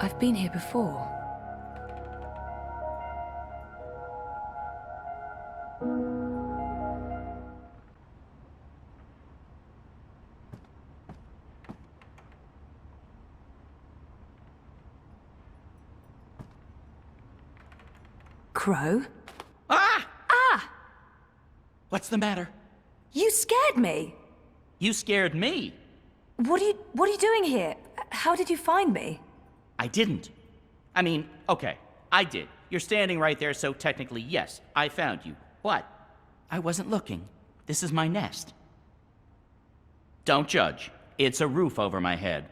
I've been here before. Crow? Ah! Ah! What's the matter? You scared me! You scared me. What are you doing here? How did you find me? I didn't. I mean, okay, I did. You're standing right there, so technically, yes, I found you. But I wasn't looking. This is my nest. Don't judge. It's a roof over my head.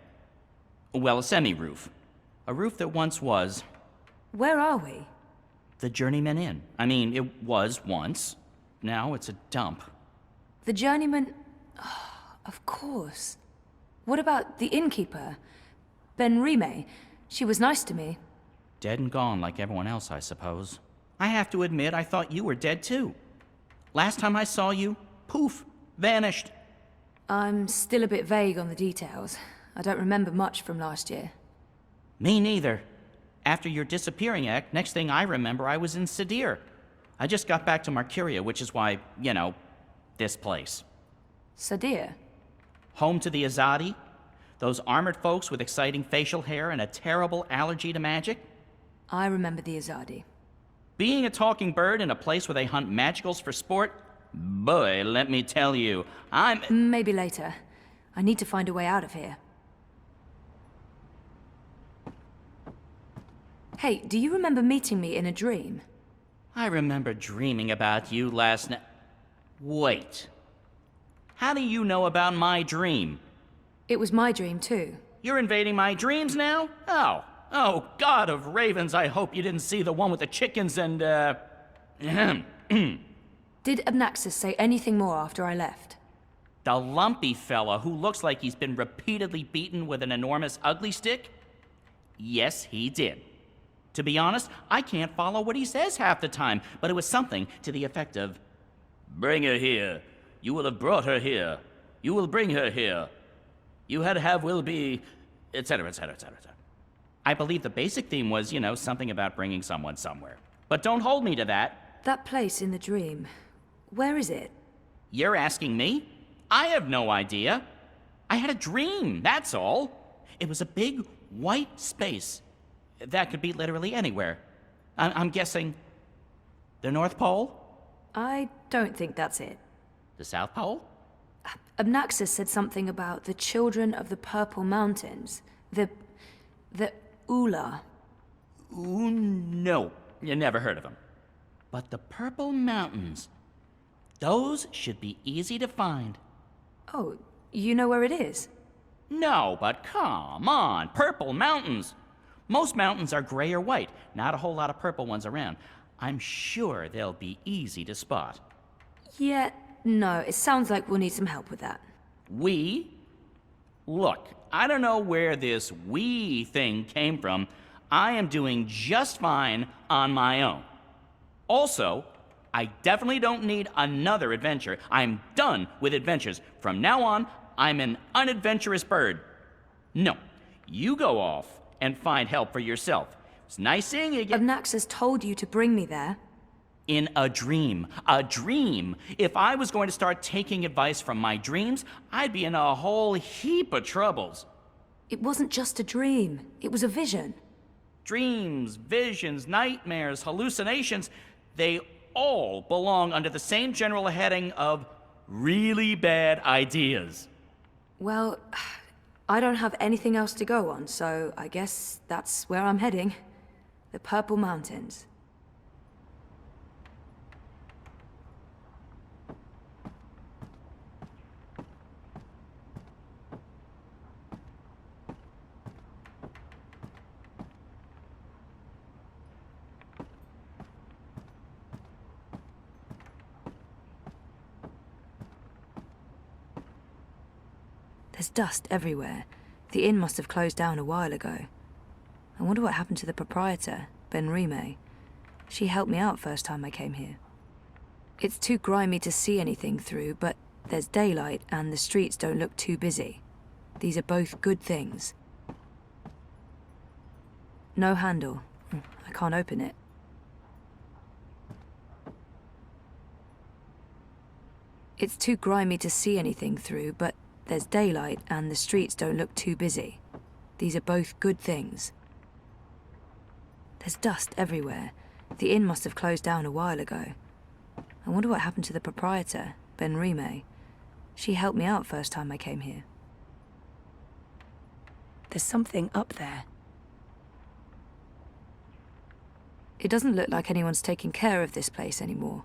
Well, a semi-roof. A roof that once was... Where are we? The Journeyman Inn. I mean, it was once. Now it's a dump. The Journeyman... Oh, of course. What about the innkeeper? Rime? She was nice to me. Dead and gone like everyone else, I suppose. I have to admit, I thought you were dead too. Last time I saw you, poof, vanished. I'm still a bit vague on the details. I don't remember much from last year. Me neither. After your disappearing act, next thing I remember, I was in Sadir. I just got back to Marcuria, which is why, you know, this place. Sadir? Home to the Azadi? Those armored folks with exciting facial hair and a terrible allergy to magic? I remember the Azadi. Being a talking bird in a place where they hunt magicals for sport? Boy, let me tell you, Maybe later. I need to find a way out of here. Hey, do you remember meeting me in a dream? I remember dreaming about you last night. Wait. How do you know about my dream? It was my dream, too. You're invading my dreams now? Oh, God of ravens, I hope you didn't see the one with the chickens and, Did Abnaxis say anything more after I left? The lumpy fella who looks like he's been repeatedly beaten with an enormous ugly stick? Yes, he did. To be honest, I can't follow what he says half the time, but it was something to the effect of, "Bring her here. You will have brought her here. You will bring her here. You had have will be," etc., etc., etc., etc. I believe the basic theme was, you know, something about bringing someone somewhere. But don't hold me to that. That place in the dream, where is it? You're asking me? I have no idea. I had a dream, that's all. It was a big, white space. That could be literally anywhere. I'm guessing the North Pole? I don't think that's it. The South Pole? Abnaxis said something about the children of the Purple Mountains. The Ula. Ooh, no. You never heard of them. But the Purple Mountains, those should be easy to find. Oh, you know where it is? No, but come on, Purple Mountains. Most mountains are gray or white, not a whole lot of purple ones around. I'm sure they'll be easy to spot. Yeah, no, it sounds like we'll need some help with that. We? Look, I don't know where this we thing came from. I am doing just fine on my own. Also, I definitely don't need another adventure. I'm done with adventures. From now on, I'm an unadventurous bird. No, you go off and find help for yourself. It's nice seeing you again. Abnaxis told you to bring me there. In a dream. A dream. If I was going to start taking advice from my dreams, I'd be in a whole heap of troubles. It wasn't just a dream. It was a vision. Dreams, visions, nightmares, hallucinations, they all belong under the same general heading of really bad ideas. Well, I don't have anything else to go on, so I guess that's where I'm heading. The Purple Mountains. There's dust everywhere. The inn must have closed down a while ago. I wonder what happened to the proprietor, Rime. She helped me out first time I came here. It's too grimy to see anything through, but there's daylight and the streets don't look too busy. These are both good things. No handle. I can't open it. It's too grimy to see anything through, but there's daylight and the streets don't look too busy. These are both good things. There's dust everywhere. The inn must have closed down a while ago. I wonder what happened to the proprietor, May. She helped me out first time I came here. There's something up there. It doesn't look like anyone's taking care of this place anymore.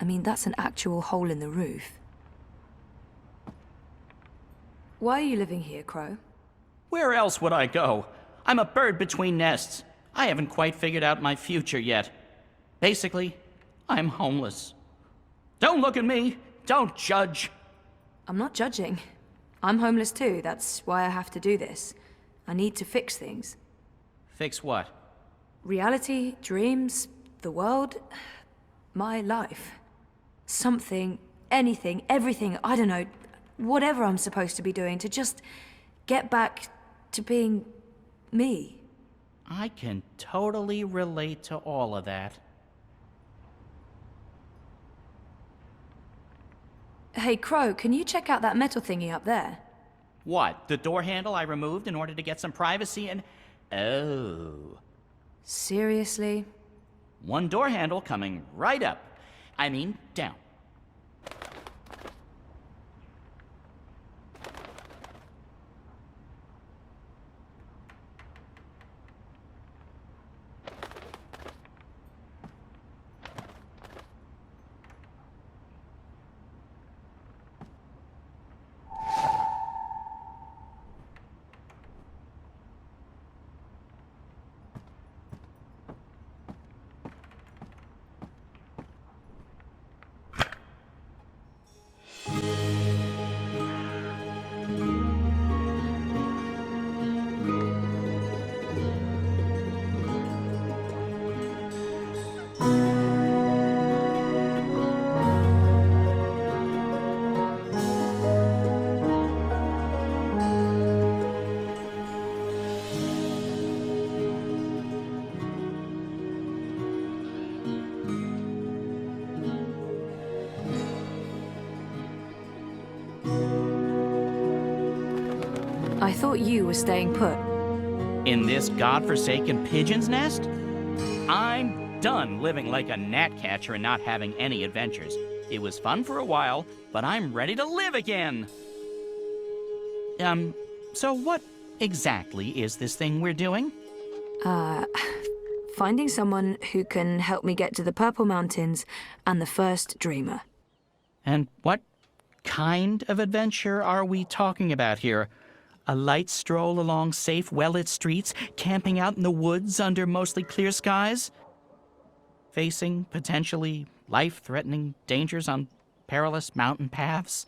I mean, that's an actual hole in the roof. Why are you living here, Crow? Where else would I go? I'm a bird between nests. I haven't quite figured out my future yet. Basically, I'm homeless. Don't look at me. Don't judge. I'm not judging. I'm homeless too. That's why I have to do this. I need to fix things. Fix what? Reality, dreams, the world, my life. Something, anything, everything, I don't know, whatever I'm supposed to be doing to just get back to being me. I can totally relate to all of that. Hey, Crow, can you check out that metal thingy up there? What? The door handle I removed in order to get some privacy and... Oh. Seriously? One door handle coming right up. I mean, down. I thought you were staying put. In this godforsaken pigeon's nest? I'm done living like a gnatcatcher and not having any adventures. It was fun for a while, but I'm ready to live again! So what exactly is this thing we're doing? Finding someone who can help me get to the Purple Mountains and the first dreamer. And what kind of adventure are we talking about here? A light stroll along safe, well-lit streets, camping out in the woods under mostly clear skies? Facing potentially life-threatening dangers on perilous mountain paths?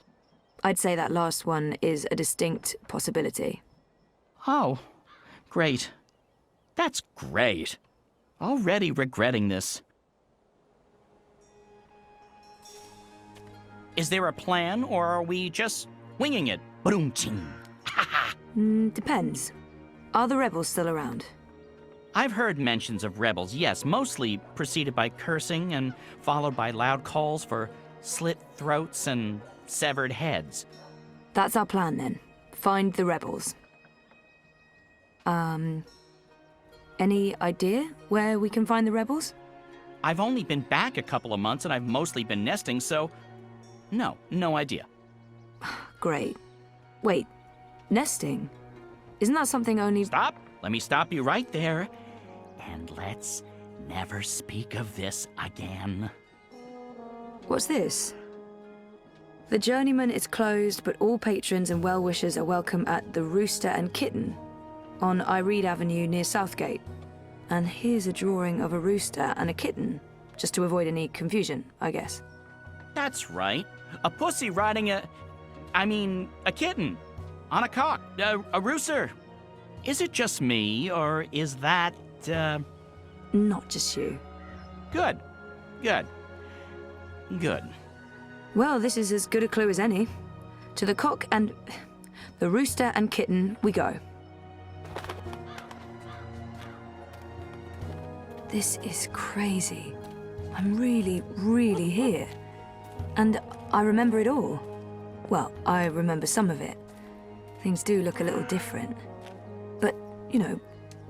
I'd say that last one is a distinct possibility. Oh, great. That's great. Already regretting this. Is there a plan, or are we just winging it? Boom-ching. Depends. Are the rebels still around? I've heard mentions of rebels, yes, mostly preceded by cursing and followed by loud calls for slit throats and severed heads. That's our plan then. Find the rebels. Any idea where we can find the rebels? I've only been back a couple of months and I've mostly been nesting, so no idea. Great. Wait, nesting? Isn't that something only... Stop! Let me stop you right there. And let's never speak of this again. What's this? The Journeyman is closed, but all patrons and well-wishers are welcome at the Rooster and Kitten on Iread Avenue near Southgate. And here's a drawing of a rooster and a kitten, just to avoid any confusion, I guess. That's right. A pussy riding a kitten. On a cock. A rooster. Is it just me, or is that, Not just you. Good. Well, this is as good a clue as any. To the cock and... the rooster and kitten we go. This is crazy. I'm really, really here. And I remember it all. Well, I remember some of it. Things do look a little different. But, you know,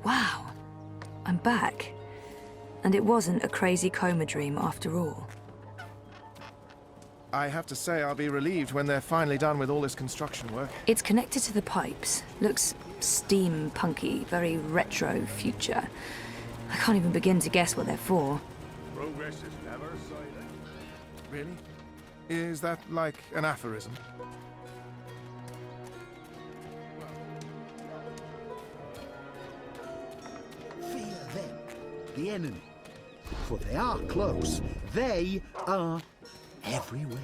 wow. I'm back. And it wasn't a crazy coma dream after all. I have to say I'll be relieved when they're finally done with all this construction work. It's connected to the pipes. Looks steampunky, very retro future. I can't even begin to guess what they're for. Progress is never silent. Really? Is that like an aphorism? Fear them, the enemy. For they are close. They are everywhere.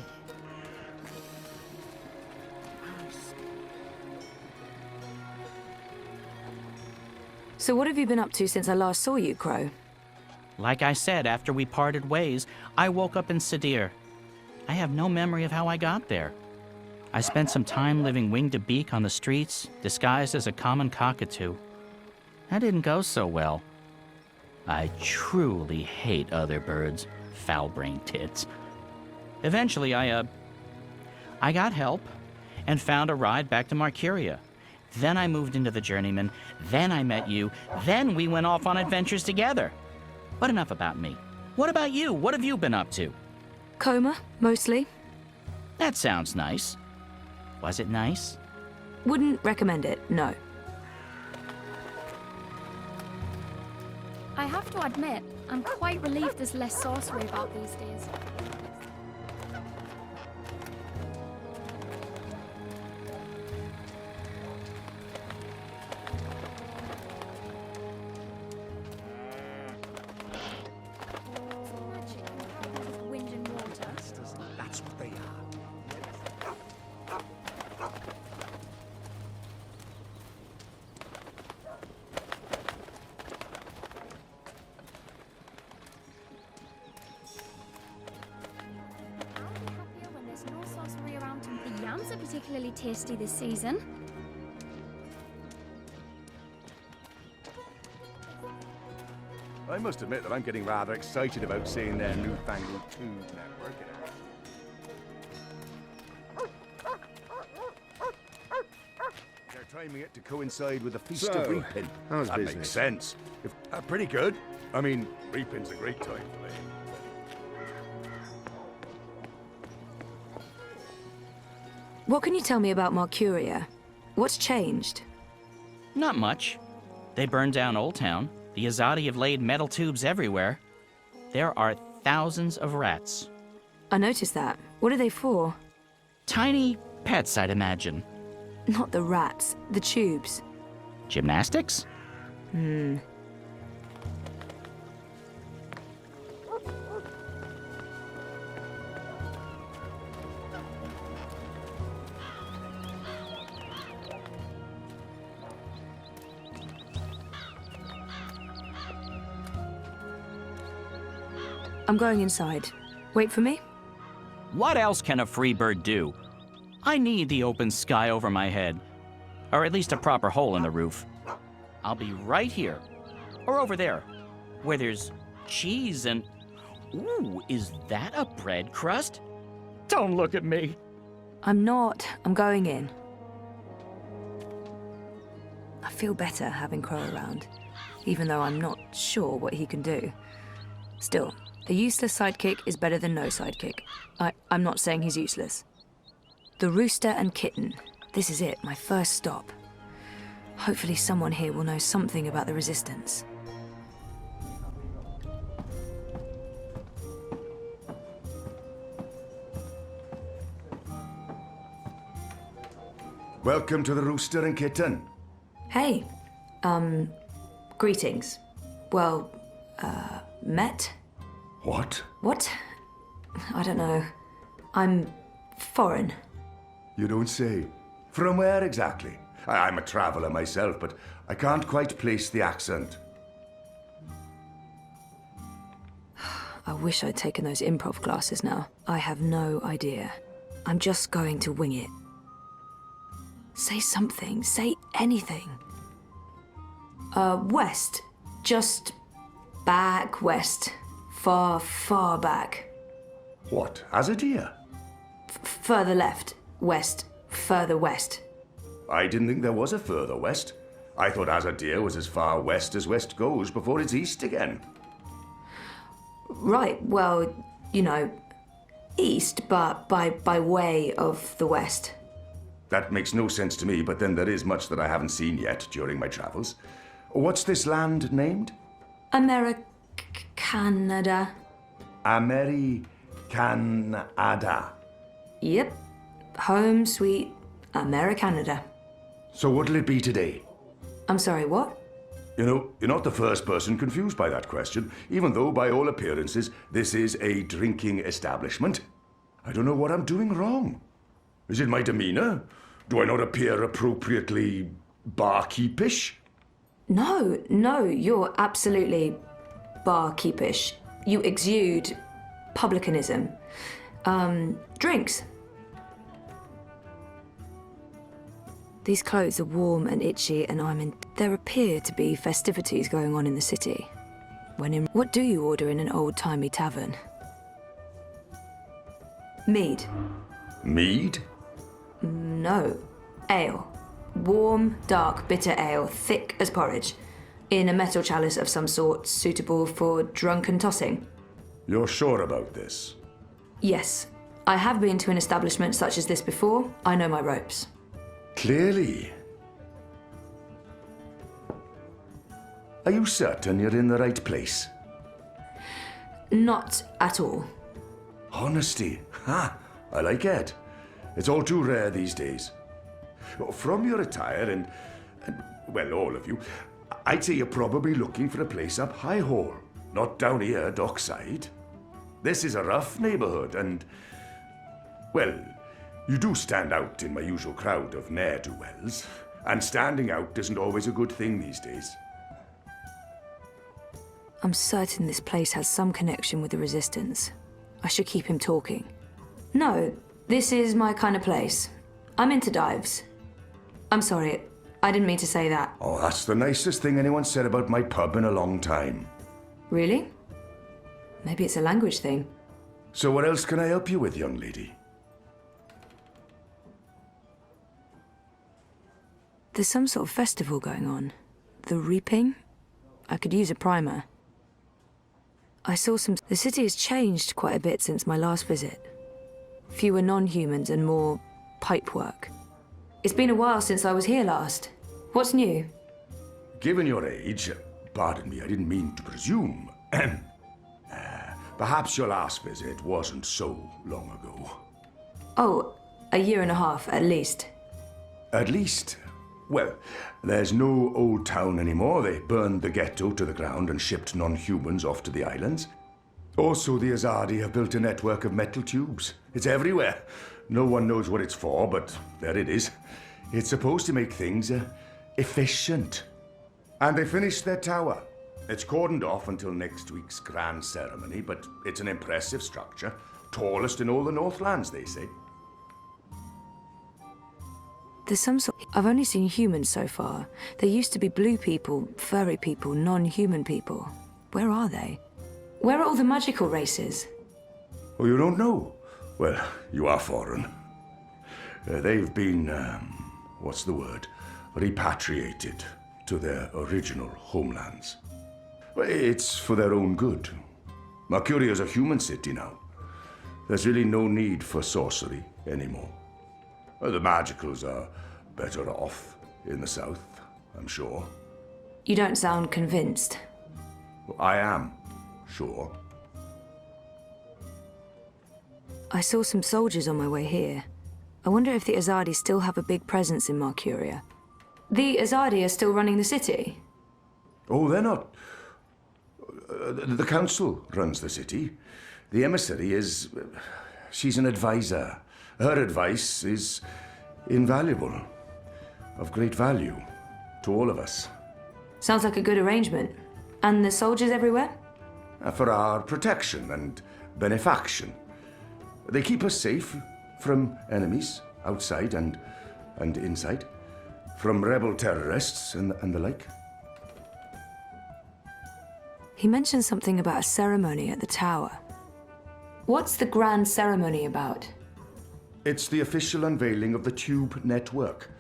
So what have you been up to since I last saw you, Crow? Like I said, after we parted ways, I woke up in Sadir. I have no memory of how I got there. I spent some time living wing to beak on the streets, disguised as a common cockatoo. That didn't go so well. I truly hate other birds, foul-brained tits. Eventually, I got help and found a ride back to Arcadia. Then I moved into the Journeyman, then I met you, then we went off on adventures together. But enough about me. What about you? What have you been up to? Coma, mostly. That sounds nice. Was it nice? Wouldn't recommend it, no. I have to admit, I'm quite relieved there's less sorcery about these days. Wind and water. That's what they are. I'll be happier when there's no sorcery around and the yams are particularly tasty this season. I must admit that I'm getting rather excited about seeing their newfangled tune network. They're timing it to coincide with the Feast of So, Reaping. how's That business? makes sense. Pretty good. I mean, Reaping's a great time for laying. What can you tell me about Mercuria? What's changed? Not much. They burned down Old Town. The Azadi have laid metal tubes everywhere. There are thousands of rats. I noticed that. What are they for? Tiny pets, I'd imagine. Not the rats, the tubes. Gymnastics? I'm going inside. Wait for me? What else can a free bird do? I need the open sky over my head. Or at least a proper hole in the roof. I'll be right here. Or over there. Where there's cheese and... Ooh, is that a bread crust? Don't look at me. I'm not. I'm going in. I feel better having Crow around, even though I'm not sure what he can do. Still, a useless sidekick is better than no sidekick. I'm not saying he's useless. The rooster and kitten. This is it, my first stop. Hopefully someone here will know something about the Resistance. Welcome to the Rooster and Kitten. Hey, greetings. Well, met? What? What? I don't know. I'm foreign. You don't say. From where exactly? I'm a traveller myself, but I can't quite place the accent. I wish I'd taken those improv classes now. I have no idea. I'm just going to wing it. Say something. Say anything. West. Just Back west. Far, far back. What, Arcadia? Further left. West. Further west. I didn't think there was a further west. I thought Arcadia was as far west as west goes before it's east again. Right, well, you know, east, but by way of the west. That makes no sense to me, but then there is much that I haven't seen yet during my travels. What's this land named? Canada. Canada. Yep. Home sweet Canada. So what'll it be today? I'm sorry, what? You know, you're not the first person confused by that question, even though by all appearances this is a drinking establishment. I don't know what I'm doing wrong. Is it my demeanor? Do I not appear appropriately barkeepish? No, you're absolutely barkeepish. You exude publicanism. Drinks. These clothes are warm and itchy, and there appear to be festivities going on in the city. What do you order in an old-timey tavern? Mead. Mead? No. Ale. Warm, dark, bitter ale, thick as porridge. In a metal chalice of some sort, suitable for drunken tossing. You're sure about this? Yes. I have been to an establishment such as this before. I know my ropes. Clearly. Are you certain you're in the right place? Not at all. Honesty. Ha! I like it. It's all too rare these days. From your attire and, well, all of you, I'd say you're probably looking for a place up High Hall, not down here, dockside. This is a rough neighborhood and, well, you do stand out in my usual crowd of ne'er-do-wells, and standing out isn't always a good thing these days. I'm certain this place has some connection with the Resistance. I should keep him talking. No, this is my kind of place. I'm into dives. I'm sorry, I didn't mean to say that. Oh, that's the nicest thing anyone said about my pub in a long time. Really? Maybe it's a language thing. So what else can I help you with, young lady? There's some sort of festival going on. The Reaping? I could use a primer. I saw the city has changed quite a bit since my last visit. Fewer non-humans and more pipework. It's been a while since I was here last. What's new? Given your age, pardon me, I didn't mean to presume. Perhaps your last visit wasn't so long ago. Oh, a year and a half, at least. At least? Well, there's no old town anymore. They burned the ghetto to the ground and shipped non-humans off to the islands. Also, the Azadi have built a network of metal tubes. It's everywhere. No one knows what it's for, but there it is. It's supposed to make things efficient. And they finished their tower. It's cordoned off until next week's grand ceremony, but it's an impressive structure. Tallest in all the Northlands, they say. There's some sort... I've only seen humans so far. There used to be blue people, furry people, non-human people. Where are they? Where are all the magical races? Oh, you don't know? Well, you are foreign. They've been, what's the word? Repatriated to their original homelands. Well, it's for their own good. Mercuria's a human city now. There's really no need for sorcery anymore. Well, the magicals are better off in the south, I'm sure. You don't sound convinced. I am, sure. I saw some soldiers on my way here. I wonder if the Azadi still have a big presence in Mercuria. The Azadi are still running the city? Oh, they're not. The council runs the city. The emissary is... she's an advisor. Her advice is invaluable, of great value to all of us. Sounds like a good arrangement. And the soldiers everywhere? For our protection and benefaction. They keep us safe from enemies, outside and inside, from rebel terrorists and the like. He mentioned something about a ceremony at the tower. What's the grand ceremony about? It's the official unveiling of the Tube network.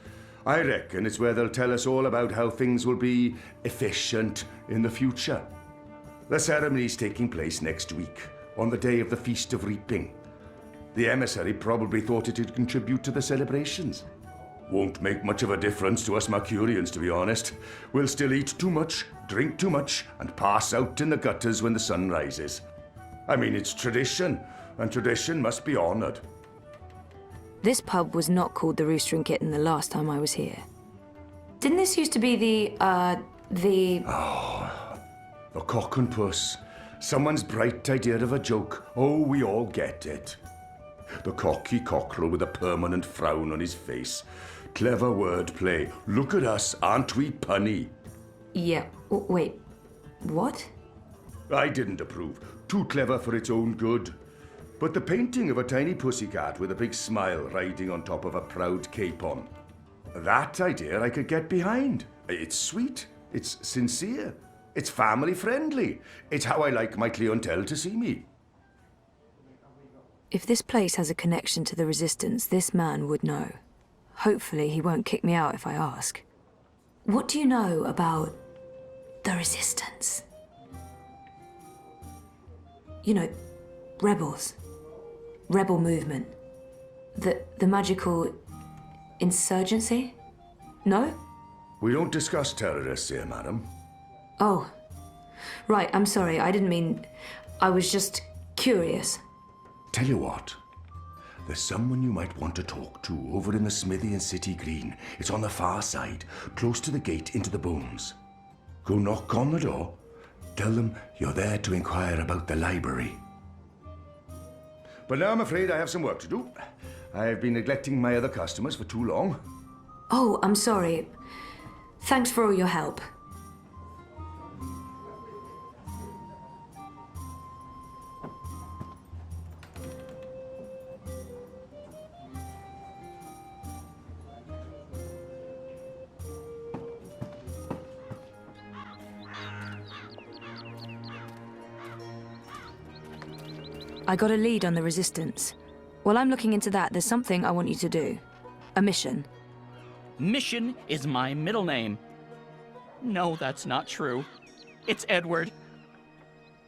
I reckon it's where they'll tell us all about how things will be efficient in the future. The ceremony's taking place next week, on the day of the Feast of Reaping. The emissary probably thought it'd contribute to the celebrations. Won't make much of a difference to us Mercurians, to be honest. We'll still eat too much, drink too much, and pass out in the gutters when the sun rises. I mean, it's tradition, and tradition must be honored. This pub was not called the Rooster and Kitten the last time I was here. Didn't this used to be the Cock and Puss. Someone's bright idea of a joke. Oh, we all get it. The cocky cockerel with a permanent frown on his face. Clever wordplay. Look at us, aren't we punny? Yeah, wait, what? I didn't approve. Too clever for its own good. But the painting of a tiny pussycat with a big smile riding on top of a proud capon. That idea I could get behind. It's sweet. It's sincere. It's family friendly. It's how I like my clientele to see me. If this place has a connection to the Resistance, this man would know. Hopefully he won't kick me out if I ask. What do you know about the Resistance? You know, rebels. Rebel movement. The magical insurgency? No? We don't discuss terrorists here, madam. Oh. Right, I'm sorry, I didn't mean... I was just curious. Tell you what, there's someone you might want to talk to over in the smithy in City Green. It's on the far side, close to the gate into the bones. Go knock on the door. Tell them you're there to inquire about the library. But now I'm afraid I have some work to do. I've been neglecting my other customers for too long. Oh, I'm sorry. Thanks for all your help. I got a lead on the Resistance. While I'm looking into that, there's something I want you to do. A mission. Mission is my middle name. No, that's not true. It's Edward.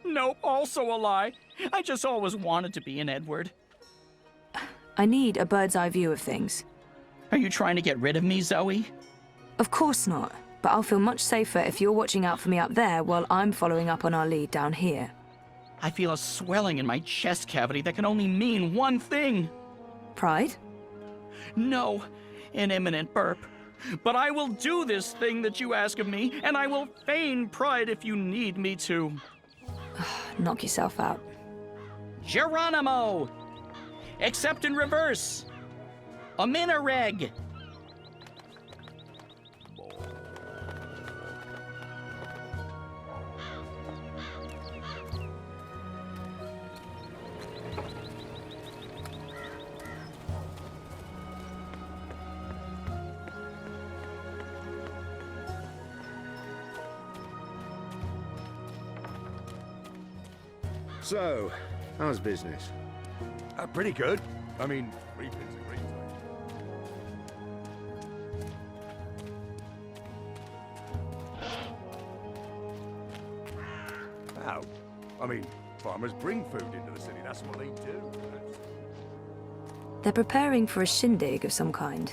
Nope, also a lie. I just always wanted to be an Edward. I need a bird's eye view of things. Are you trying to get rid of me, Zoe? Of course not, but I'll feel much safer if you're watching out for me up there while I'm following up on our lead down here. I feel a swelling in my chest cavity that can only mean one thing. Pride? No, an imminent burp. But I will do this thing that you ask of me, and I will feign pride if you need me to. Knock yourself out. Geronimo! Except in reverse. A minareg. So, how's business? Pretty good. I mean, reaping's a great time. How? I mean, farmers bring food into the city. That's what they do. They're preparing for a shindig of some kind.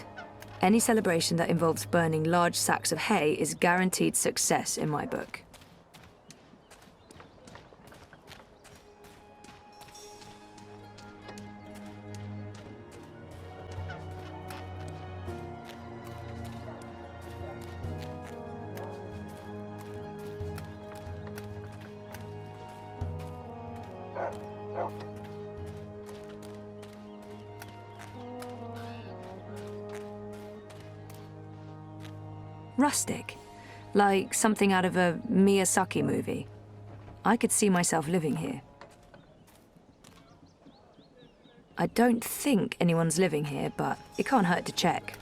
Any celebration that involves burning large sacks of hay is guaranteed success in my book. Rustic, like something out of a Miyazaki movie. I could see myself living here. I don't think anyone's living here, but it can't hurt to check.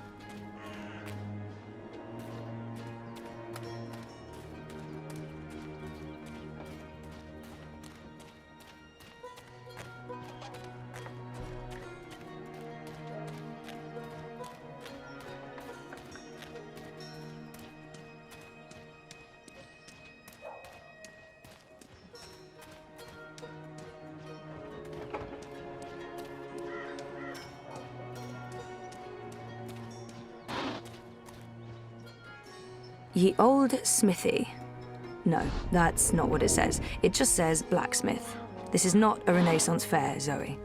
Ye old smithy. No, that's not what it says. It just says blacksmith. This is not a Renaissance fair, Zoe.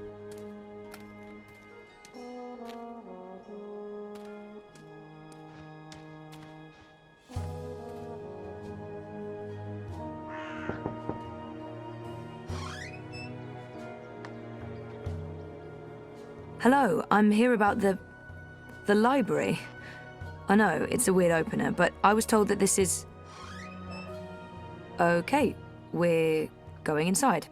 Hello, I'm here about the library. I know, it's a weird opener, but I was told that this is... Okay, we're going inside.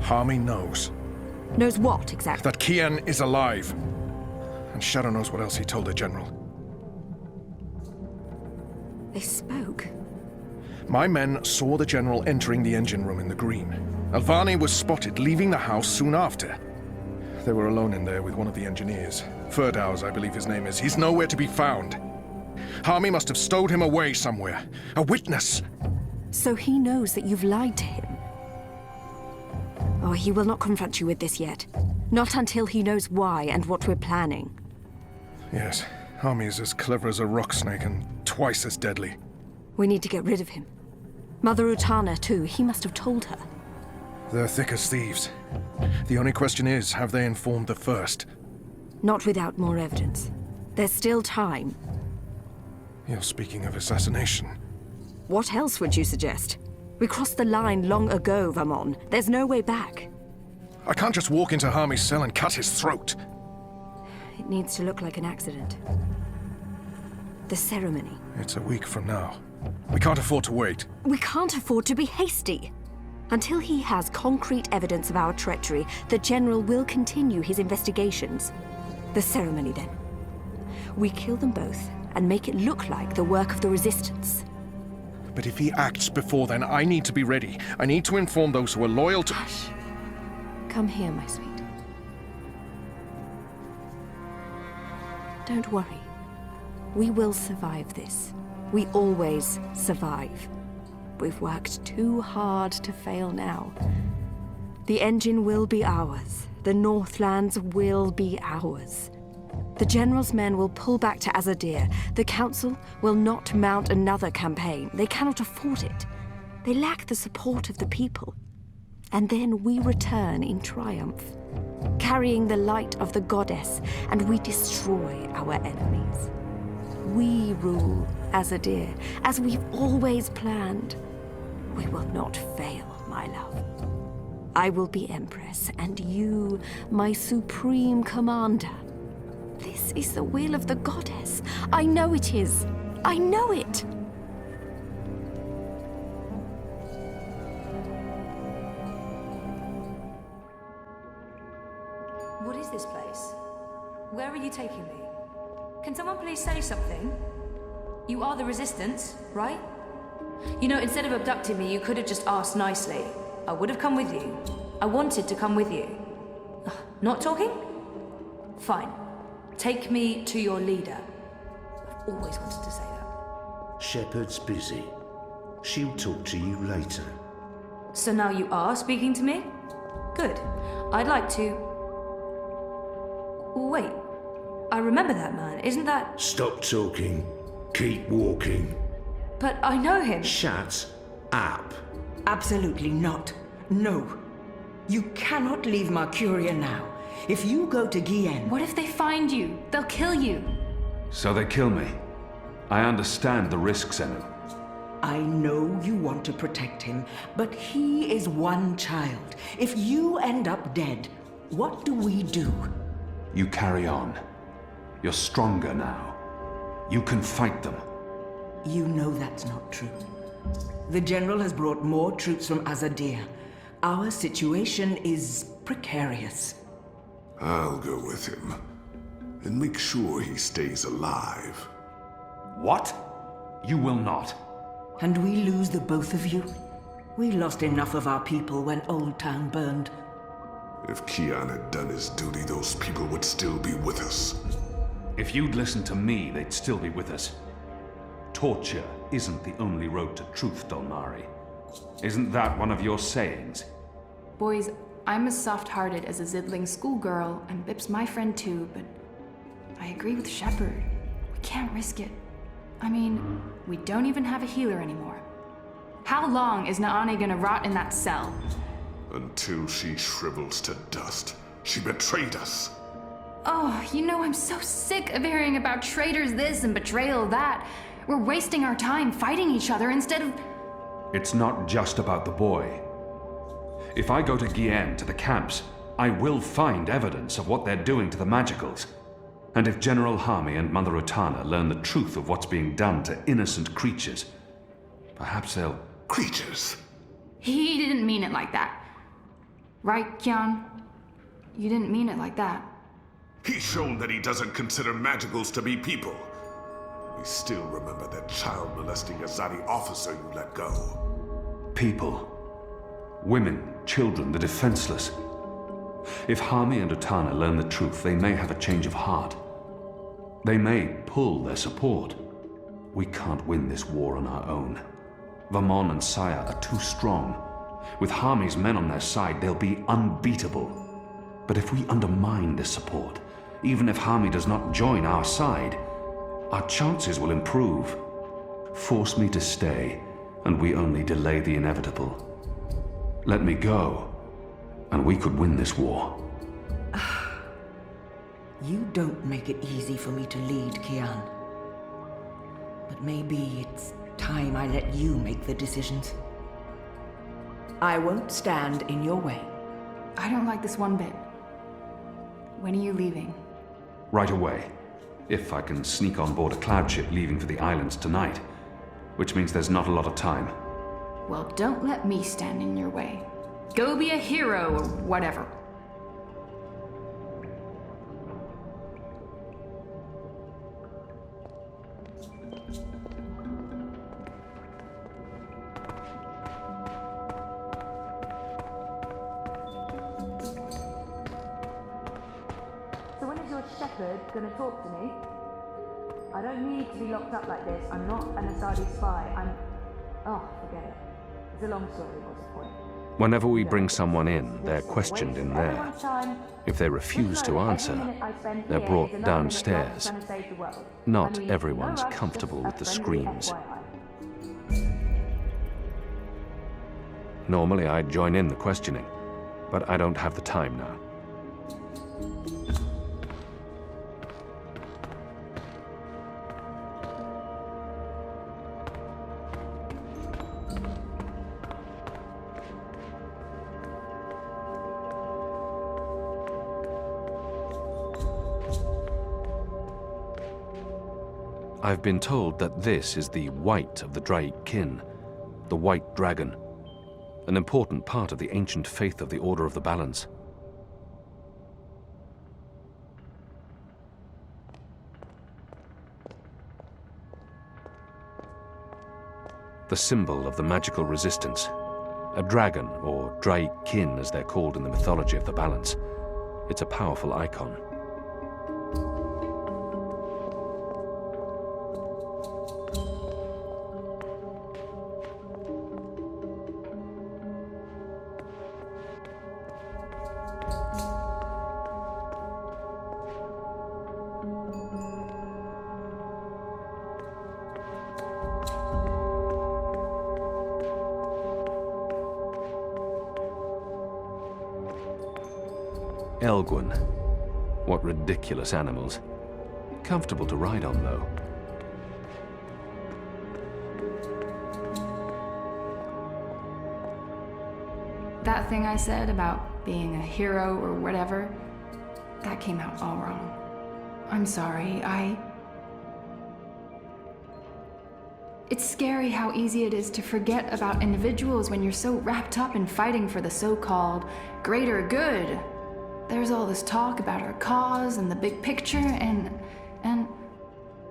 Harmy knows. Knows what, exactly? That Kian is alive. And Shadow knows what else he told the General. They spoke. My men saw the General entering the engine room in the green. Alvani was spotted leaving the house soon after. They were alone in there with one of the engineers. Ferdaus, I believe his name is. He's nowhere to be found. Harmy must have stowed him away somewhere. A witness! So he knows that you've lied to him? Oh, he will not confront you with this yet. Not until he knows why and what we're planning. Yes, Harmy is as clever as a rock snake and twice as deadly. We need to get rid of him. Mother Utana, too. He must have told her. They're thick as thieves. The only question is, have they informed the first? Not without more evidence. There's still time. You're speaking of assassination. What else would you suggest? We crossed the line long ago, Vamon. There's no way back. I can't just walk into Harmy's cell and cut his throat. It needs to look like an accident. The ceremony. It's a week from now. We can't afford to wait. We can't afford to be hasty. Until he has concrete evidence of our treachery, the General will continue his investigations. The ceremony, then. We kill them both and make it look like the work of the Resistance. But if he acts before then, I need to be ready. I need to inform those who are loyal to... Hush. Come here, my sweet. Don't worry. We will survive this. We always survive. We've worked too hard to fail now. The engine will be ours. The Northlands will be ours. The General's men will pull back to Azadir. The Council will not mount another campaign. They cannot afford it. They lack the support of the people. And then we return in triumph, carrying the light of the goddess, and we destroy our enemies. We rule Azadir, as we've always planned. We will not fail, my love. I will be Empress, and you, my supreme commander. This is the will of the goddess. I know it is. I know it. What is this place? Where are you taking me? Can someone please say something? You are the Resistance, right? You know, instead of abducting me, you could have just asked nicely. I would have come with you. I wanted to come with you. Not talking? Fine. Take me to your leader. I've always wanted to say that. Shepard's busy. She'll talk to you later. So now you are speaking to me? Good. I'd like to... Wait. I remember that man. Isn't that... Stop talking. Keep walking. But I know him. Shut up. Absolutely not. No. You cannot leave Mercuria now. If you go to Kian... What if they find you? They'll kill you. So they kill me. I understand the risks, Enu. I know you want to protect him, but he is one child. If you end up dead, what do we do? You carry on. You're stronger now. You can fight them. You know that's not true. The General has brought more troops from Azadir. Our situation is precarious. I'll go with him and make sure he stays alive. What? You will not. And we lose the both of you? We lost enough of our people when Old Town burned. If Kian had done his duty, those people would still be with us. If you'd listened to me, they'd still be with us. Torture isn't the only road to truth, Dolmari. Isn't that one of your sayings? Boys, I'm as soft-hearted as a Zidling schoolgirl, and Bip's my friend too, but I agree with Shepard. We can't risk it. I mean, we don't even have a healer anymore. How long is Naani gonna rot in that cell? Until she shrivels to dust. She betrayed us. Oh, you know, I'm so sick of hearing about traitors this and betrayal that. We're wasting our time fighting each other instead of... It's not just about the boy. If I go to Kian, to the camps, I will find evidence of what they're doing to the magicals. And if General Harmy and Mother Utana learn the truth of what's being done to innocent creatures, perhaps they'll... Creatures? He didn't mean it like that. Right, Kian? You didn't mean it like that. He's shown that he doesn't consider magicals to be people. We still remember that child-molesting Azadi officer you let go. People. Women, children, the defenseless. If Harmy and Utana learn the truth, they may have a change of heart. They may pull their support. We can't win this war on our own. Vermon and Saya are too strong. With Harmy's men on their side, they'll be unbeatable. But if we undermine this support, even if Harmy does not join our side, our chances will improve. Force me to stay, and we only delay the inevitable. Let me go, and we could win this war. You don't make it easy for me to lead, Kian. But maybe it's time I let you make the decisions. I won't stand in your way. I don't like this one bit. When are you leaving? Right away. If I can sneak on board a cloud ship leaving for the islands tonight. Which means there's not a lot of time. Well, don't let me stand in your way. Go be a hero or whatever. So when is your shepherd gonna talk to me? I don't need to be locked up like this. I'm not an Asadi spy. Oh, forget it. It's a long story, what's the point? Whenever we bring someone in, they're questioned in there. If they refuse to answer, they're brought downstairs. Not everyone's comfortable with the screams. Normally I'd join in the questioning, but I don't have the time now. I've been told that this is the white of the Draic kin, the white dragon, an important part of the ancient faith of the Order of the Balance. The symbol of the magical resistance, a dragon, or Draic kin as they're called in the mythology of the Balance. It's a powerful icon. Elgwyn. What ridiculous animals. Comfortable to ride on, though. That thing I said about being a hero or whatever, that came out all wrong. I'm sorry, It's scary how easy it is to forget about individuals when you're so wrapped up in fighting for the so-called greater good. There's all this talk about our cause and the big picture, and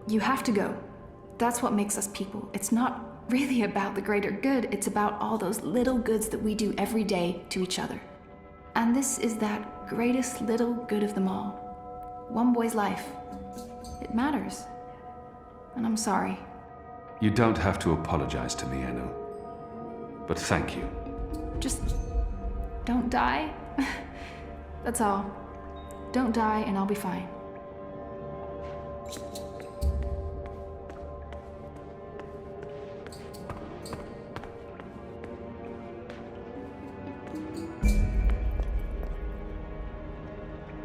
you have to go. That's what makes us people. It's not really about the greater good, it's about all those little goods that we do every day to each other. And this is that greatest little good of them all. One boy's life. It matters. And I'm sorry. You don't have to apologize to me, Enu. But thank you. Just don't die. That's all. Don't die and I'll be fine.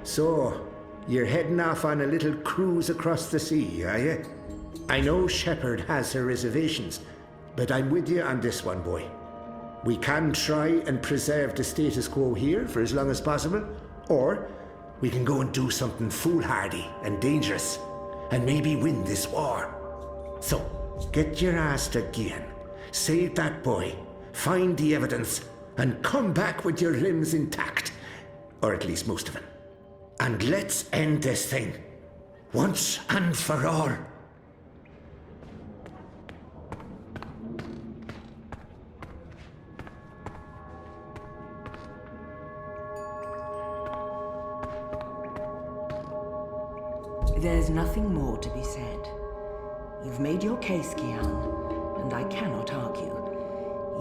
So, you're heading off on a little cruise across the sea, are you? I know Shepard has her reservations, but I'm with you on this one, boy. We can try and preserve the status quo here for as long as possible, or we can go and do something foolhardy and dangerous, and maybe win this war. So, get your ass to Kian, save that boy, find the evidence, and come back with your limbs intact. Or at least most of them. And let's end this thing, once and for all. There's nothing more to be said. You've made your case, Kian, and I cannot argue,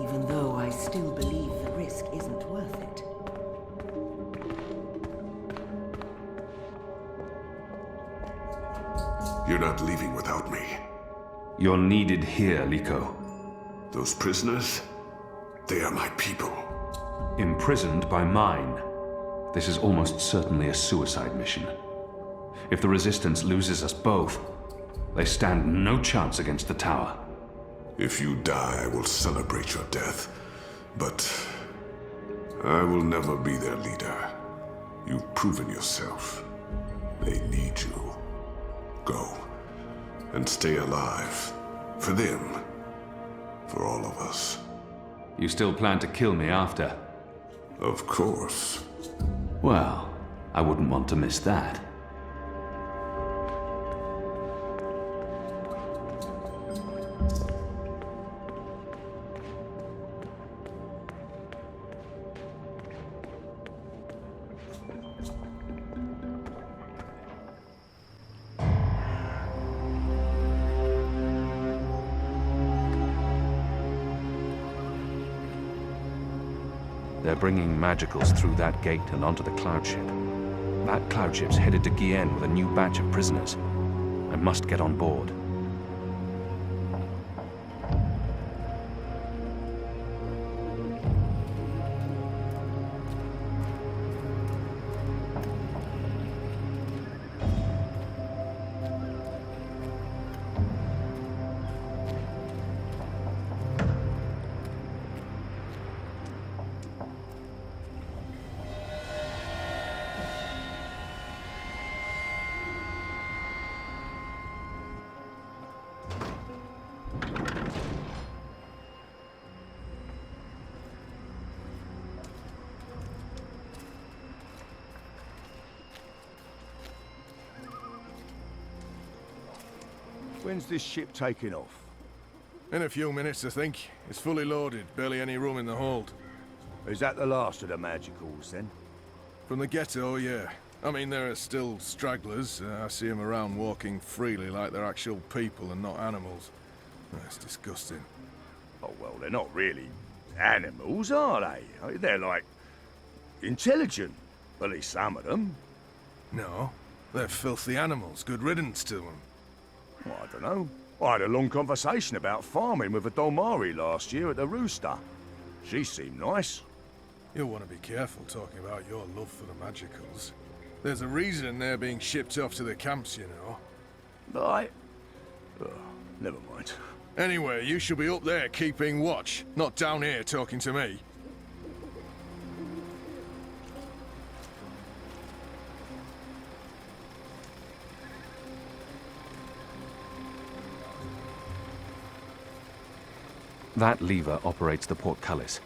even though I still believe the risk isn't worth it. You're not leaving without me. You're needed here, Liko. Those prisoners, they are my people. Imprisoned by mine. This is almost certainly a suicide mission. If the Resistance loses us both, they stand no chance against the tower. If you die, I will celebrate your death. But I will never be their leader. You've proven yourself. They need you. Go. And stay alive. For them. For all of us. You still plan to kill me after? Of course. Well, I wouldn't want to miss that. They're bringing magicals through that gate and onto the cloud ship. That cloud ship's headed to Kian with a new batch of prisoners. I must get on board. When's this ship taking off? In a few minutes, I think. It's fully loaded, barely any room in the hold. Is that the last of the magicals, then? From the ghetto, yeah. I mean, there are still stragglers. I see them around walking freely like they're actual people and not animals. It's disgusting. Oh, well, they're not really animals, are they? They're like intelligent. At least some of them. No, they're filthy animals. Good riddance to them. Well, I don't know. I had a long conversation about farming with a Domari last year at the Rooster. She seemed nice. You'll want to be careful talking about your love for the magicals. There's a reason they're being shipped off to the camps, you know. Right. Never mind. Anyway, you should be up there keeping watch, not down here talking to me. That lever operates the portcullis.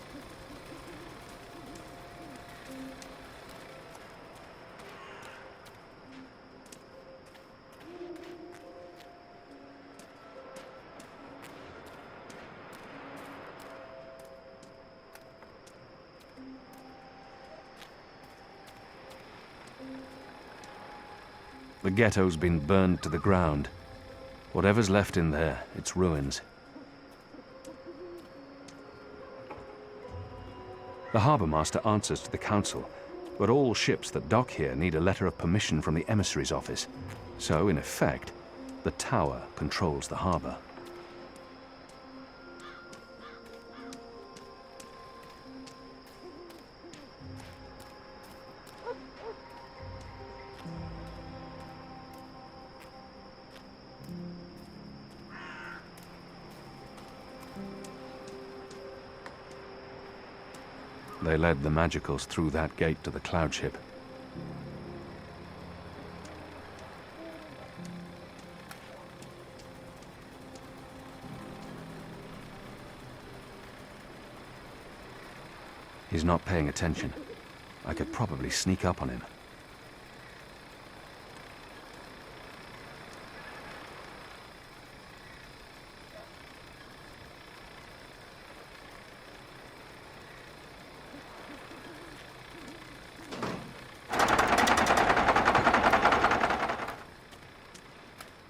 The ghetto's been burned to the ground. Whatever's left in there, it's ruins. The harbour master answers to the council, but all ships that dock here need a letter of permission from the emissary's office. So, in effect, the tower controls the harbour. They led the magicals through that gate to the cloud ship. He's not paying attention. I could probably sneak up on him.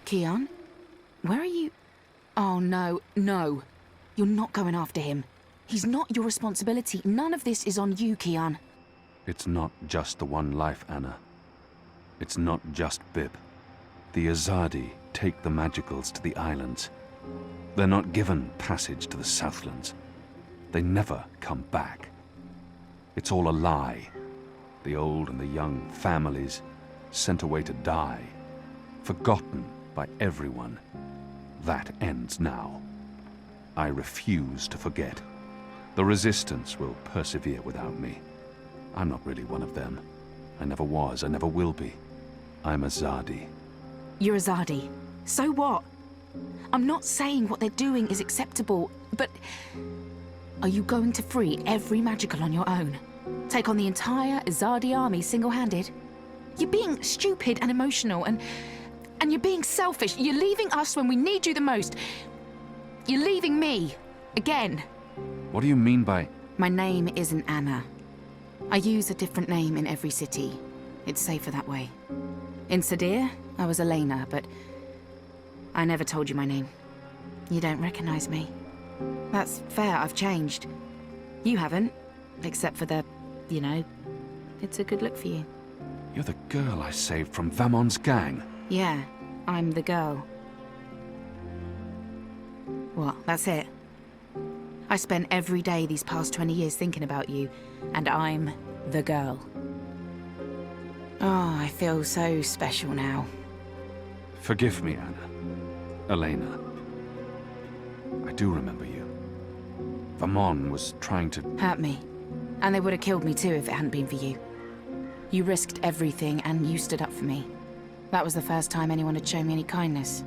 Kian? Where are you? Oh, no, no. You're not going after him. He's not your responsibility. None of this is on you, Kian. It's not just the one life, Anna. It's not just Bib. The Azadi take the magicals to the islands. They're not given passage to the Southlands. They never come back. It's all a lie. The old and the young families sent away to die. Forgotten by everyone. That ends now. I refuse to forget. The Resistance will persevere without me. I'm not really one of them. I never was, I never will be. I'm Azadi. You're Azadi. So what? I'm not saying what they're doing is acceptable, but... Are you going to free every magical on your own? Take on the entire Azadi army single-handed? You're being stupid and emotional, and you're being selfish. You're leaving us when we need you the most. You're leaving me. Again. What do you mean by... My name isn't Anna. I use a different name in every city. It's safer that way. In Sadir, I was Elena, but I never told you my name. You don't recognize me. That's fair, I've changed. You haven't, except for the, you know, it's a good look for you. You're the girl I saved from Vamon's gang. Yeah, I'm the girl. What, that's it? I spent every day these past 20 years thinking about you, and I'm the girl. Oh, I feel so special now. Forgive me, Anna. Elena. I do remember you. Vamon was trying to... Hurt me. And they would have killed me too if it hadn't been for you. You risked everything and you stood up for me. That was the first time anyone had shown me any kindness.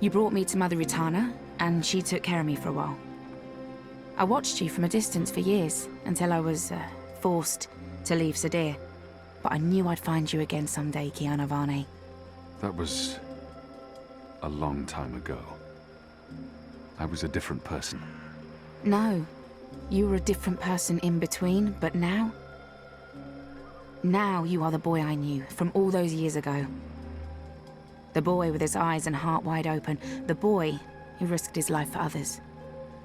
You brought me to Mother Ritana, and she took care of me for a while. I watched you from a distance for years, until I was forced to leave Sadir. But I knew I'd find you again someday, Kian Avane. That was... a long time ago. I was a different person. No. You were a different person in between, but now... Now you are the boy I knew, from all those years ago. The boy with his eyes and heart wide open. The boy who risked his life for others.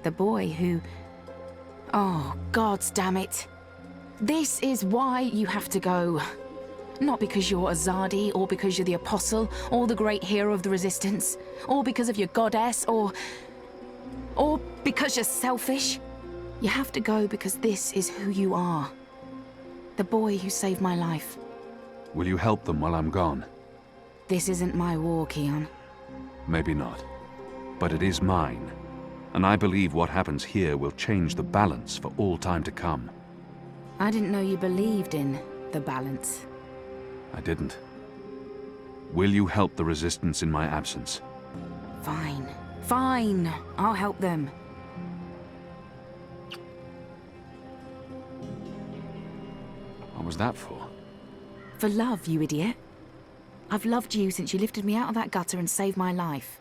The boy who... Oh, gods damn it. This is why you have to go. Not because you're Azadi, or because you're the Apostle, or the great hero of the Resistance, or because of your goddess, or because you're selfish. You have to go because this is who you are. The boy who saved my life. Will you help them while I'm gone? This isn't my war, Kian. Maybe not. But it is mine. And I believe what happens here will change the balance for all time to come. I didn't know you believed in the balance. I didn't. Will you help the Resistance in my absence? Fine. Fine. I'll help them. What was that for? For love, you idiot. I've loved you since you lifted me out of that gutter and saved my life.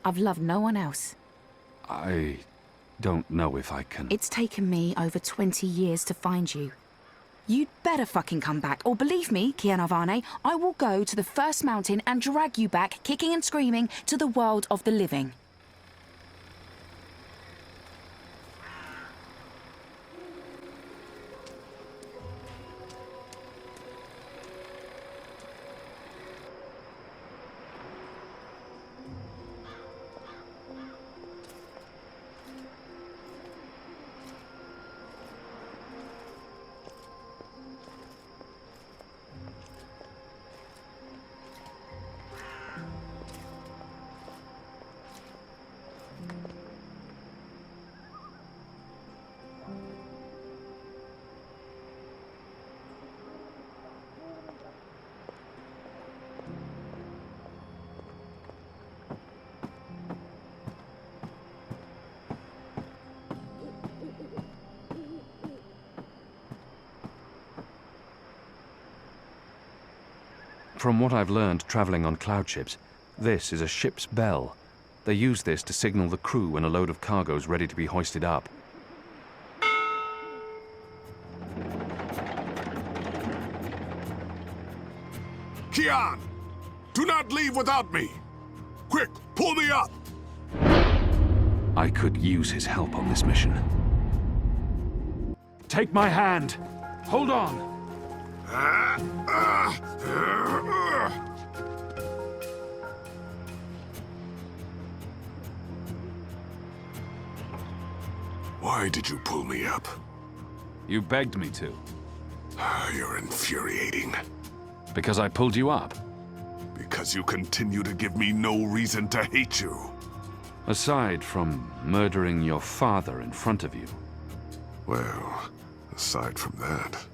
I've loved no one else. I don't know if I can... It's taken me over 20 years to find you. You'd better fucking come back, or believe me, Kian Avane, I will go to the first mountain and drag you back, kicking and screaming, to the world of the living. From what I've learned traveling on cloud ships, this is a ship's bell. They use this to signal the crew when a load of cargo's ready to be hoisted up. Kian! Do not leave without me! Quick, pull me up! I could use his help on this mission. Take my hand! Hold on! Why did you pull me up? You begged me to. You're infuriating. Because I pulled you up? Because you continue to give me no reason to hate you. Aside from murdering your father in front of you. Well, aside from that...